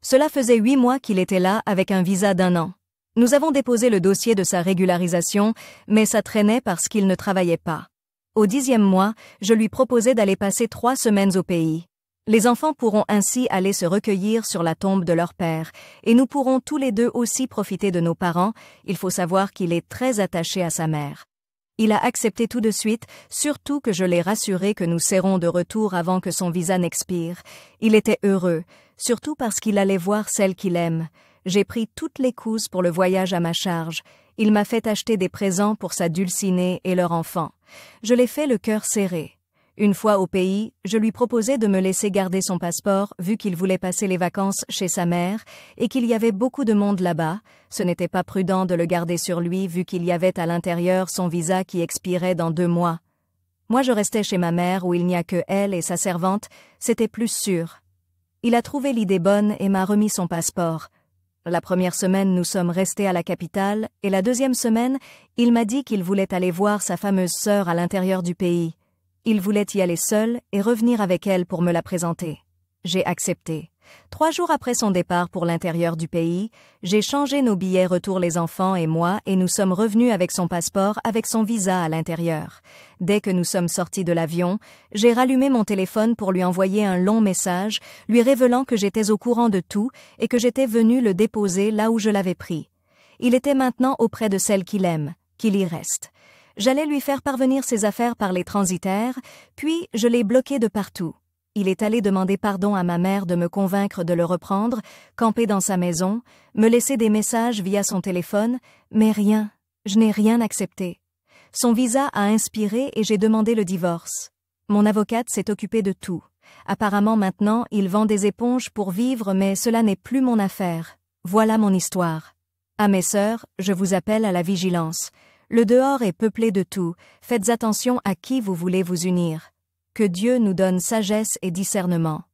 Cela faisait 8 mois qu'il était là avec un visa d'1 an. Nous avons déposé le dossier de sa régularisation, mais ça traînait parce qu'il ne travaillait pas. Au 10e mois, je lui proposais d'aller passer 3 semaines au pays. Les enfants pourront ainsi aller se recueillir sur la tombe de leur père, et nous pourrons tous les deux aussi profiter de nos parents. Il faut savoir qu'il est très attaché à sa mère. Il a accepté tout de suite, surtout que je l'ai rassuré que nous serons de retour avant que son visa n'expire. Il était heureux, surtout parce qu'il allait voir celle qu'il aime. J'ai pris toutes les couses pour le voyage à ma charge. Il m'a fait acheter des présents pour sa dulcinée et leur enfant. Je l'ai fait le cœur serré. Une fois au pays, je lui proposai de me laisser garder son passeport vu qu'il voulait passer les vacances chez sa mère et qu'il y avait beaucoup de monde là-bas. Ce n'était pas prudent de le garder sur lui vu qu'il y avait à l'intérieur son visa qui expirait dans 2 mois. Moi je restais chez ma mère où il n'y a que elle et sa servante, c'était plus sûr. Il a trouvé l'idée bonne et m'a remis son passeport. La première semaine, nous sommes restés à la capitale et la deuxième semaine, il m'a dit qu'il voulait aller voir sa fameuse sœur à l'intérieur du pays. Il voulait y aller seul et revenir avec elle pour me la présenter. J'ai accepté. 3 jours après son départ pour l'intérieur du pays, j'ai changé nos billets retour les enfants et moi et nous sommes revenus avec son passeport avec son visa à l'intérieur. Dès que nous sommes sortis de l'avion, j'ai rallumé mon téléphone pour lui envoyer un long message, lui révélant que j'étais au courant de tout et que j'étais venu le déposer là où je l'avais pris. Il était maintenant auprès de celle qu'il aime, qu'il y reste. J'allais lui faire parvenir ses affaires par les transitaires, puis je l'ai bloqué de partout. Il est allé demander pardon à ma mère de me convaincre de le reprendre, camper dans sa maison, me laisser des messages via son téléphone, mais rien, je n'ai rien accepté. Son visa a inspiré et j'ai demandé le divorce. Mon avocate s'est occupée de tout. Apparemment maintenant, il vend des éponges pour vivre, mais cela n'est plus mon affaire. Voilà mon histoire. À mes sœurs, je vous appelle à la vigilance. Le dehors est peuplé de tout, faites attention à qui vous voulez vous unir. Que Dieu nous donne sagesse et discernement.